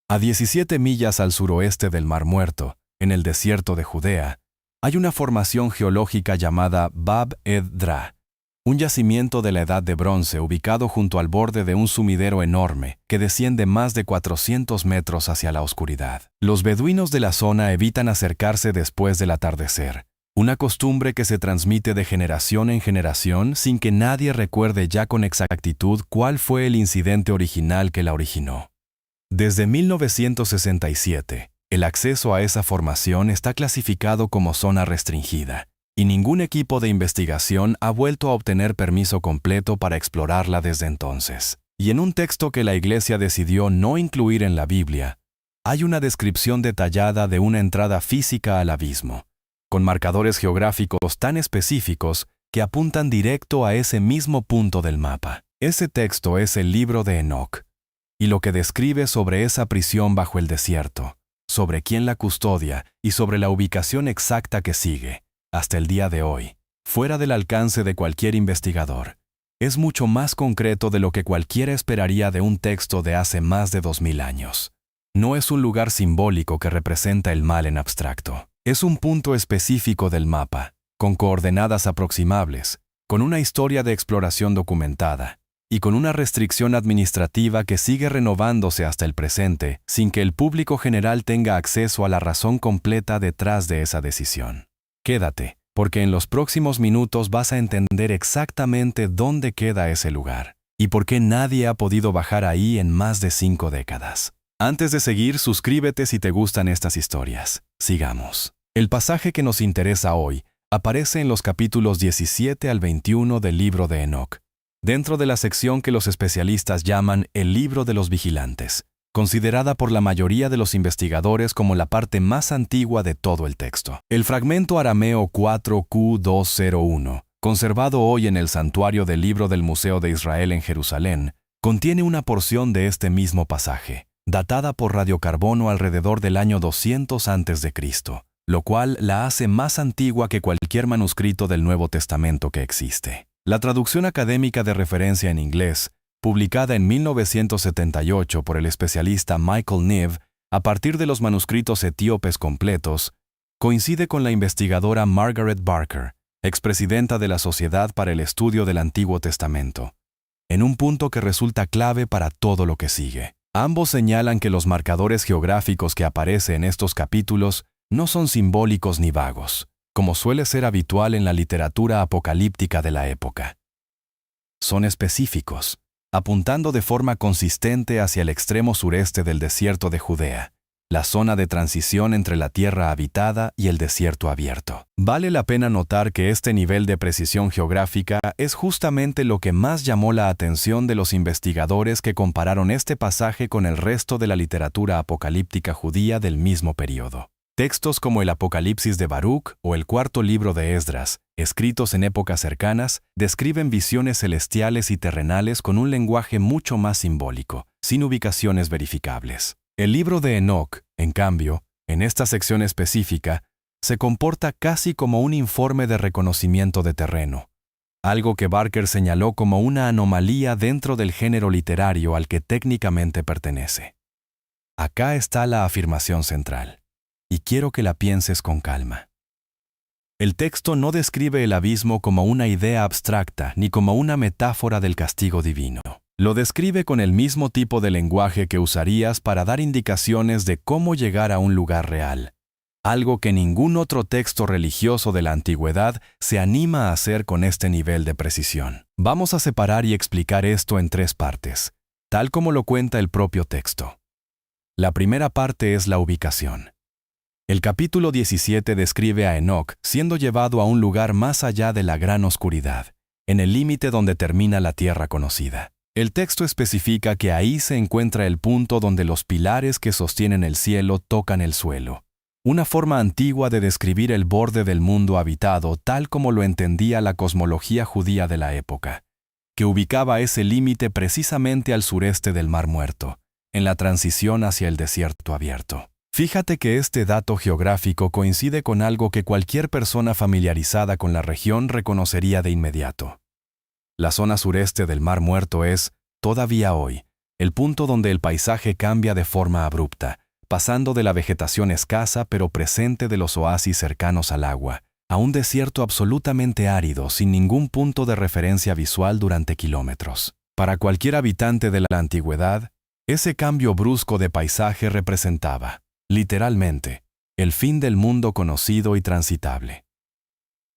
A 17 millas al suroeste del Mar Muerto, en el desierto de Judea, hay una formación geológica llamada Bab ed-Dra, un yacimiento de la Edad de Bronce ubicado junto al borde de un sumidero enorme que desciende más de 400 metros hacia la oscuridad. Los beduinos de la zona evitan acercarse después del atardecer, una costumbre que se transmite de generación en generación sin que nadie recuerde ya con exactitud cuál fue el incidente original que la originó. Desde 1967, el acceso a esa formación está clasificado como zona restringida, y ningún equipo de investigación ha vuelto a obtener permiso completo para explorarla desde entonces. Y en un texto que la Iglesia decidió no incluir en la Biblia, hay una descripción detallada de una entrada física al abismo, con marcadores geográficos tan específicos que apuntan directo a ese mismo punto del mapa. Ese texto es el libro de Enoc, y lo que describe sobre esa prisión bajo el desierto, sobre quién la custodia y sobre la ubicación exacta que sigue, hasta el día de hoy, fuera del alcance de cualquier investigador, es mucho más concreto de lo que cualquiera esperaría de un texto de hace más de 2000 años. No es un lugar simbólico que representa el mal en abstracto. Es un punto específico del mapa, con coordenadas aproximables, con una historia de exploración documentada, y con una restricción administrativa que sigue renovándose hasta el presente, sin que el público general tenga acceso a la razón completa detrás de esa decisión. Quédate, porque en los próximos minutos vas a entender exactamente dónde queda ese lugar, y por qué nadie ha podido bajar ahí en más de 5 décadas. Antes de seguir, suscríbete si te gustan estas historias. Sigamos. El pasaje que nos interesa hoy aparece en los capítulos 17 al 21 del libro de Enoc, dentro de la sección que los especialistas llaman el libro de los vigilantes, considerada por la mayoría de los investigadores como la parte más antigua de todo el texto. El fragmento arameo 4Q201, conservado hoy en el santuario del libro del Museo de Israel en Jerusalén, contiene una porción de este mismo pasaje, datada por radiocarbono alrededor del año 200 a.C., lo cual la hace más antigua que cualquier manuscrito del Nuevo Testamento que existe. La traducción académica de referencia en inglés, publicada en 1978 por el especialista Michael Niv, a partir de los manuscritos etíopes completos, coincide con la investigadora Margaret Barker, expresidenta de la Sociedad para el Estudio del Antiguo Testamento, en un punto que resulta clave para todo lo que sigue. Ambos señalan que los marcadores geográficos que aparecen en estos capítulos no son simbólicos ni vagos, como suele ser habitual en la literatura apocalíptica de la época. Son específicos, apuntando de forma consistente hacia el extremo sureste del desierto de Judea, la zona de transición entre la tierra habitada y el desierto abierto. Vale la pena notar que este nivel de precisión geográfica es justamente lo que más llamó la atención de los investigadores que compararon este pasaje con el resto de la literatura apocalíptica judía del mismo periodo. Textos como el Apocalipsis de Baruch o el cuarto libro de Esdras, escritos en épocas cercanas, describen visiones celestiales y terrenales con un lenguaje mucho más simbólico, sin ubicaciones verificables. El libro de Enoc, en cambio, en esta sección específica, se comporta casi como un informe de reconocimiento de terreno, algo que Barker señaló como una anomalía dentro del género literario al que técnicamente pertenece. Acá está la afirmación central, y quiero que la pienses con calma. El texto no describe el abismo como una idea abstracta ni como una metáfora del castigo divino. Lo describe con el mismo tipo de lenguaje que usarías para dar indicaciones de cómo llegar a un lugar real, algo que ningún otro texto religioso de la antigüedad se anima a hacer con este nivel de precisión. Vamos a separar y explicar esto en 3 partes, tal como lo cuenta el propio texto. La primera parte es la ubicación. El capítulo 17 describe a Enoc siendo llevado a un lugar más allá de la gran oscuridad, en el límite donde termina la tierra conocida. El texto especifica que ahí se encuentra el punto donde los pilares que sostienen el cielo tocan el suelo, una forma antigua de describir el borde del mundo habitado tal como lo entendía la cosmología judía de la época, que ubicaba ese límite precisamente al sureste del Mar Muerto, en la transición hacia el desierto abierto. Fíjate que este dato geográfico coincide con algo que cualquier persona familiarizada con la región reconocería de inmediato. La zona sureste del Mar Muerto es, todavía hoy, el punto donde el paisaje cambia de forma abrupta, pasando de la vegetación escasa pero presente de los oasis cercanos al agua, a un desierto absolutamente árido sin ningún punto de referencia visual durante kilómetros. Para cualquier habitante de la antigüedad, ese cambio brusco de paisaje representaba, literalmente, el fin del mundo conocido y transitable.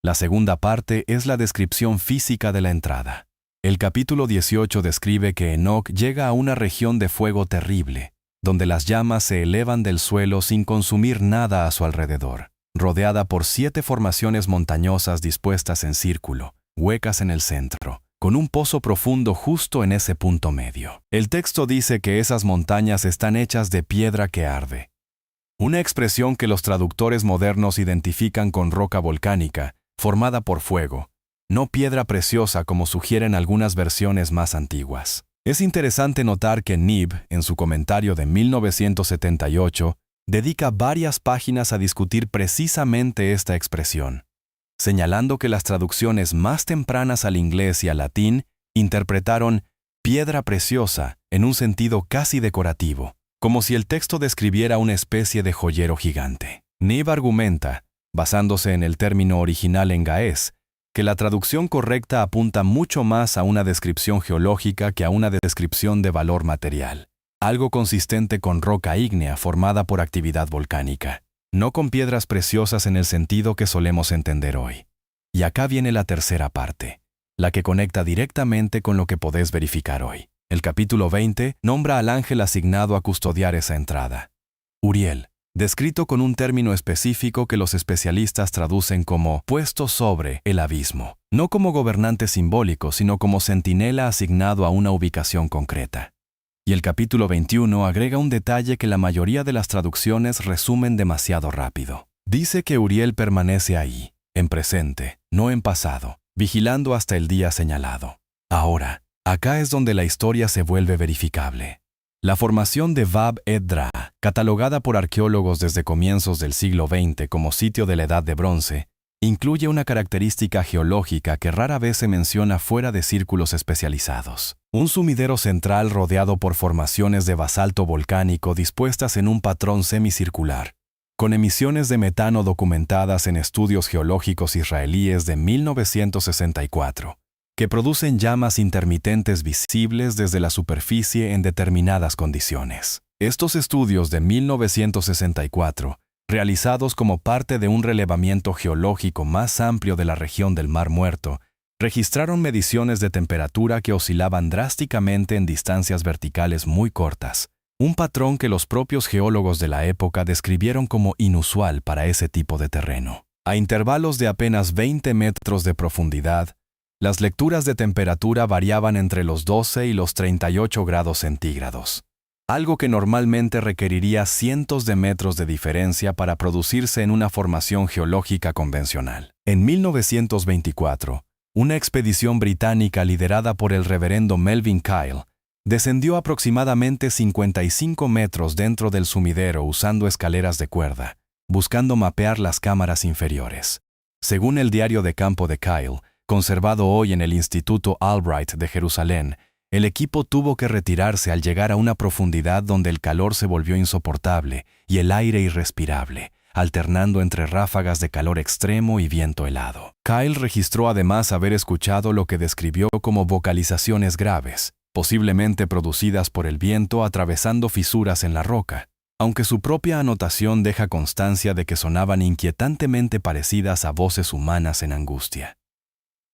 La segunda parte es la descripción física de la entrada. El capítulo 18 describe que Enoc llega a una región de fuego terrible, donde las llamas se elevan del suelo sin consumir nada a su alrededor, rodeada por 7 formaciones montañosas dispuestas en círculo, huecas en el centro, con un pozo profundo justo en ese punto medio. El texto dice que esas montañas están hechas de piedra que arde, una expresión que los traductores modernos identifican con roca volcánica, formada por fuego, no piedra preciosa como sugieren algunas versiones más antiguas. Es interesante notar que Nib, en su comentario de 1978, dedica varias páginas a discutir precisamente esta expresión, señalando que las traducciones más tempranas al inglés y al latín interpretaron piedra preciosa en un sentido casi decorativo, como si el texto describiera una especie de joyero gigante. Nib argumenta, basándose en el término original en gaés, que la traducción correcta apunta mucho más a una descripción geológica que a una descripción de valor material, algo consistente con roca ígnea formada por actividad volcánica, no con piedras preciosas en el sentido que solemos entender hoy. Y acá viene la tercera parte, la que conecta directamente con lo que podés verificar hoy. El capítulo 20 nombra al ángel asignado a custodiar esa entrada, Uriel, descrito con un término específico que los especialistas traducen como puesto sobre el abismo, no como gobernante simbólico, sino como centinela asignado a una ubicación concreta. Y el capítulo 21 agrega un detalle que la mayoría de las traducciones resumen demasiado rápido. Dice que Uriel permanece ahí, en presente, no en pasado, vigilando hasta el día señalado. Ahora, acá es donde la historia se vuelve verificable. La formación de Bab ed-Dra, catalogada por arqueólogos desde comienzos del siglo XX como sitio de la Edad de Bronce, incluye una característica geológica que rara vez se menciona fuera de círculos especializados. Un sumidero central rodeado por formaciones de basalto volcánico dispuestas en un patrón semicircular, con emisiones de metano documentadas en estudios geológicos israelíes de 1964. Que producen llamas intermitentes visibles desde la superficie en determinadas condiciones. Estos estudios de 1964, realizados como parte de un relevamiento geológico más amplio de la región del Mar Muerto, registraron mediciones de temperatura que oscilaban drásticamente en distancias verticales muy cortas, un patrón que los propios geólogos de la época describieron como inusual para ese tipo de terreno. A intervalos de apenas 20 metros de profundidad, las lecturas de temperatura variaban entre los 12 y los 38 grados centígrados, algo que normalmente requeriría cientos de metros de diferencia para producirse en una formación geológica convencional. En 1924, una expedición británica liderada por el reverendo Melvin Kyle descendió aproximadamente 55 metros dentro del sumidero usando escaleras de cuerda, buscando mapear las cámaras inferiores. Según el diario de campo de Kyle, conservado hoy en el Instituto Albright de Jerusalén, el equipo tuvo que retirarse al llegar a una profundidad donde el calor se volvió insoportable y el aire irrespirable, alternando entre ráfagas de calor extremo y viento helado. Kyle registró además haber escuchado lo que describió como vocalizaciones graves, posiblemente producidas por el viento atravesando fisuras en la roca, aunque su propia anotación deja constancia de que sonaban inquietantemente parecidas a voces humanas en angustia.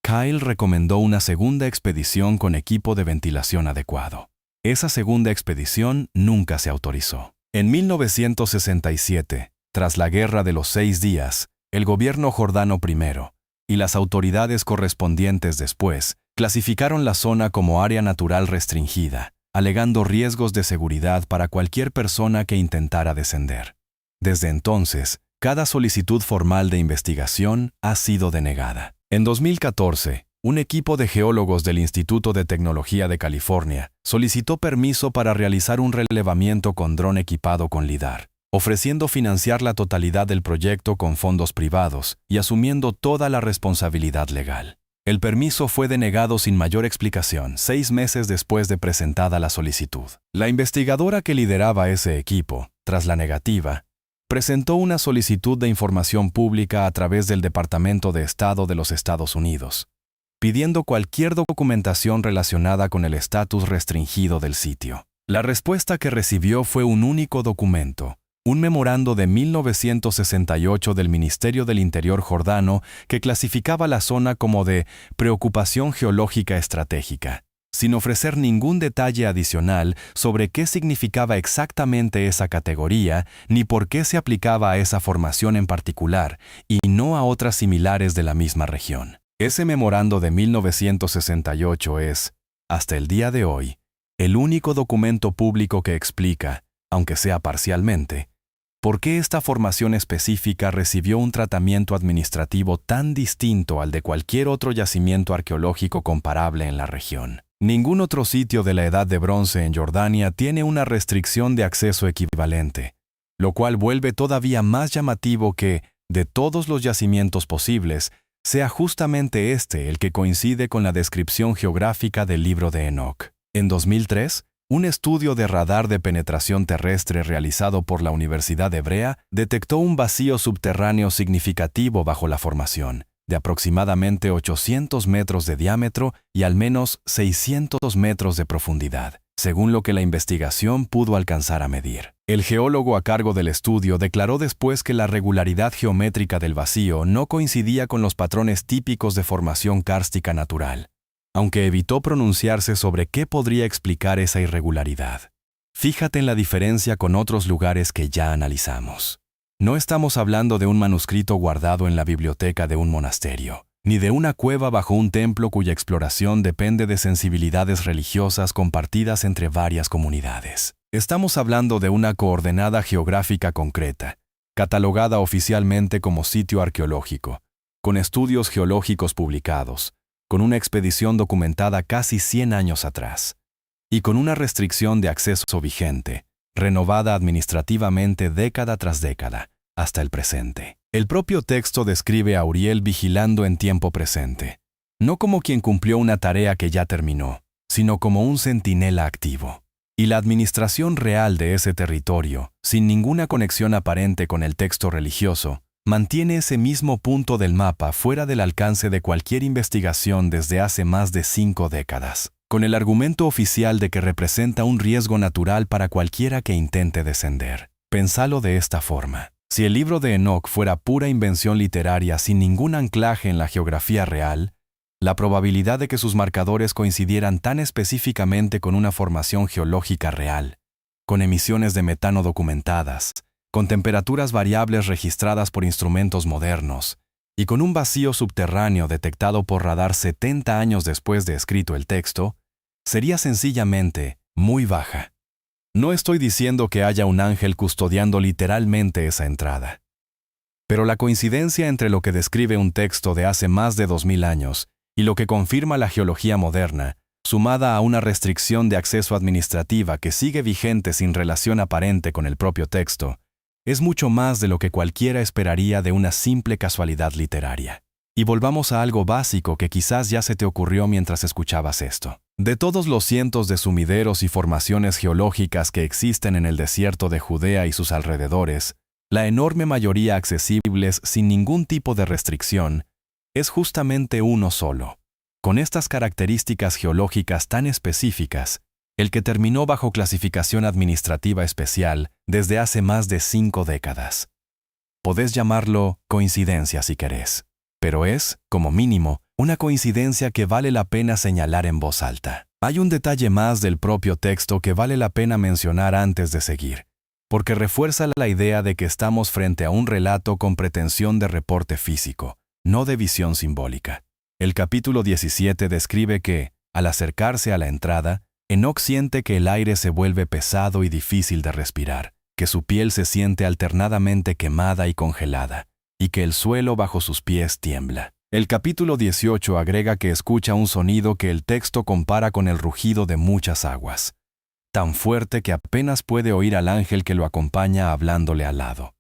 Kyle recomendó una segunda expedición con equipo de ventilación adecuado. Esa segunda expedición nunca se autorizó. En 1967, tras la Guerra de los 6 días, el gobierno jordano primero y las autoridades correspondientes después clasificaron la zona como área natural restringida, alegando riesgos de seguridad para cualquier persona que intentara descender. Desde entonces, cada solicitud formal de investigación ha sido denegada. En 2014, un equipo de geólogos del Instituto de Tecnología de California solicitó permiso para realizar un relevamiento con dron equipado con LIDAR, ofreciendo financiar la totalidad del proyecto con fondos privados y asumiendo toda la responsabilidad legal. El permiso fue denegado sin mayor explicación 6 meses después de presentada la solicitud. La investigadora que lideraba ese equipo, tras la negativa, presentó una solicitud de información pública a través del Departamento de Estado de los Estados Unidos, pidiendo cualquier documentación relacionada con el estatus restringido del sitio. La respuesta que recibió fue un único documento, un memorando de 1968 del Ministerio del Interior jordano que clasificaba la zona como de preocupación geológica estratégica, sin ofrecer ningún detalle adicional sobre qué significaba exactamente esa categoría ni por qué se aplicaba a esa formación en particular y no a otras similares de la misma región. Ese memorando de 1968 es, hasta el día de hoy, el único documento público que explica, aunque sea parcialmente, por qué esta formación específica recibió un tratamiento administrativo tan distinto al de cualquier otro yacimiento arqueológico comparable en la región. Ningún otro sitio de la Edad de Bronce en Jordania tiene una restricción de acceso equivalente, lo cual vuelve todavía más llamativo que, de todos los yacimientos posibles, sea justamente este el que coincide con la descripción geográfica del libro de Enoc. En 2003, un estudio de radar de penetración terrestre realizado por la Universidad Hebrea detectó un vacío subterráneo significativo bajo la formación, de aproximadamente 800 metros de diámetro y al menos 600 metros de profundidad, según lo que la investigación pudo alcanzar a medir. El geólogo a cargo del estudio declaró después que la regularidad geométrica del vacío no coincidía con los patrones típicos de formación kárstica natural, aunque evitó pronunciarse sobre qué podría explicar esa irregularidad. Fíjate en la diferencia con otros lugares que ya analizamos. No estamos hablando de un manuscrito guardado en la biblioteca de un monasterio, ni de una cueva bajo un templo cuya exploración depende de sensibilidades religiosas compartidas entre varias comunidades. Estamos hablando de una coordenada geográfica concreta, catalogada oficialmente como sitio arqueológico, con estudios geológicos publicados, con una expedición documentada casi 100 años atrás, y con una restricción de acceso vigente, renovada administrativamente década tras década, hasta el presente. El propio texto describe a Uriel vigilando en tiempo presente, no como quien cumplió una tarea que ya terminó, sino como un centinela activo. Y la administración real de ese territorio, sin ninguna conexión aparente con el texto religioso, mantiene ese mismo punto del mapa fuera del alcance de cualquier investigación desde hace más de 5 décadas, con el argumento oficial de que representa un riesgo natural para cualquiera que intente descender. Pensalo de esta forma. Si el libro de Enoc fuera pura invención literaria sin ningún anclaje en la geografía real, la probabilidad de que sus marcadores coincidieran tan específicamente con una formación geológica real, con emisiones de metano documentadas, con temperaturas variables registradas por instrumentos modernos, y con un vacío subterráneo detectado por radar 70 años después de escrito el texto, sería sencillamente muy baja. No estoy diciendo que haya un ángel custodiando literalmente esa entrada. Pero la coincidencia entre lo que describe un texto de hace más de 2000 años y lo que confirma la geología moderna, sumada a una restricción de acceso administrativa que sigue vigente sin relación aparente con el propio texto, es mucho más de lo que cualquiera esperaría de una simple casualidad literaria. Y volvamos a algo básico que quizás ya se te ocurrió mientras escuchabas esto. De todos los cientos de sumideros y formaciones geológicas que existen en el desierto de Judea y sus alrededores, la enorme mayoría accesibles sin ningún tipo de restricción, es justamente uno solo, con estas características geológicas tan específicas, el que terminó bajo clasificación administrativa especial desde hace más de 5 décadas. Podés llamarlo coincidencia si querés, pero es, como mínimo, una coincidencia que vale la pena señalar en voz alta. Hay un detalle más del propio texto que vale la pena mencionar antes de seguir, porque refuerza la idea de que estamos frente a un relato con pretensión de reporte físico, no de visión simbólica. El capítulo 17 describe que, al acercarse a la entrada, Enoc siente que el aire se vuelve pesado y difícil de respirar, que su piel se siente alternadamente quemada y congelada, y que el suelo bajo sus pies tiembla. El capítulo 18 agrega que escucha un sonido que el texto compara con el rugido de muchas aguas, tan fuerte que apenas puede oír al ángel que lo acompaña hablándole al lado.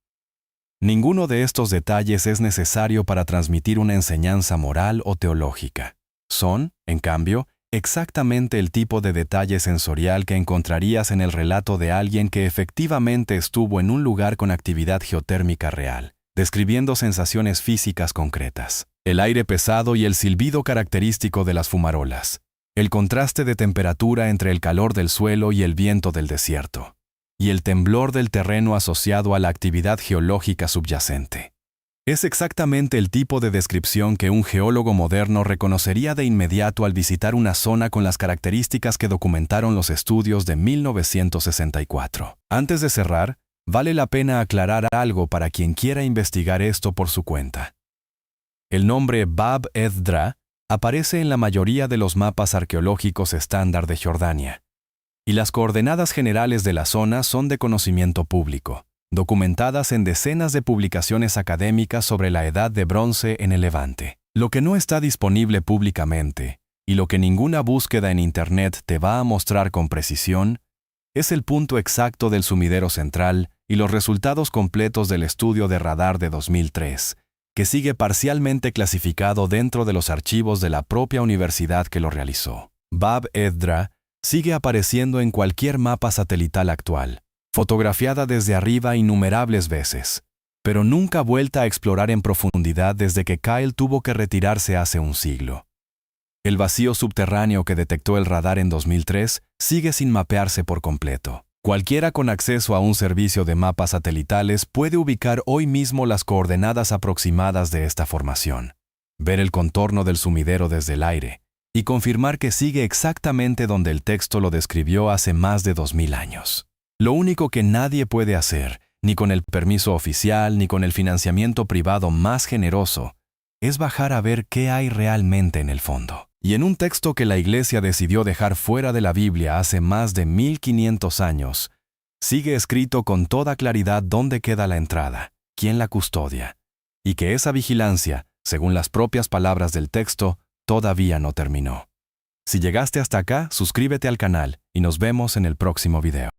Ninguno de estos detalles es necesario para transmitir una enseñanza moral o teológica. Son, en cambio, exactamente el tipo de detalle sensorial que encontrarías en el relato de alguien que efectivamente estuvo en un lugar con actividad geotérmica real, describiendo sensaciones físicas concretas. El aire pesado y el silbido característico de las fumarolas. El contraste de temperatura entre el calor del suelo y el viento del desierto. Y el temblor del terreno asociado a la actividad geológica subyacente. Es exactamente el tipo de descripción que un geólogo moderno reconocería de inmediato al visitar una zona con las características que documentaron los estudios de 1964. Antes de cerrar, vale la pena aclarar algo para quien quiera investigar esto por su cuenta. El nombre Bab ed-Dra aparece en la mayoría de los mapas arqueológicos estándar de Jordania, y las coordenadas generales de la zona son de conocimiento público, documentadas en decenas de publicaciones académicas sobre la Edad de Bronce en el Levante. Lo que no está disponible públicamente, y lo que ninguna búsqueda en Internet te va a mostrar con precisión, es el punto exacto del sumidero central y los resultados completos del estudio de radar de 2003, que sigue parcialmente clasificado dentro de los archivos de la propia universidad que lo realizó. Bab ed-Dra sigue apareciendo en cualquier mapa satelital actual, fotografiada desde arriba innumerables veces, pero nunca vuelta a explorar en profundidad desde que Kyle tuvo que retirarse hace un siglo. El vacío subterráneo que detectó el radar en 2003 sigue sin mapearse por completo. Cualquiera con acceso a un servicio de mapas satelitales puede ubicar hoy mismo las coordenadas aproximadas de esta formación, ver el contorno del sumidero desde el aire y confirmar que sigue exactamente donde el texto lo describió hace más de 2000 años. Lo único que nadie puede hacer, ni con el permiso oficial ni con el financiamiento privado más generoso, es bajar a ver qué hay realmente en el fondo. Y en un texto que la Iglesia decidió dejar fuera de la Biblia hace más de 1500 años, sigue escrito con toda claridad dónde queda la entrada, quién la custodia, y que esa vigilancia, según las propias palabras del texto, todavía no terminó. Si llegaste hasta acá, suscríbete al canal y nos vemos en el próximo video.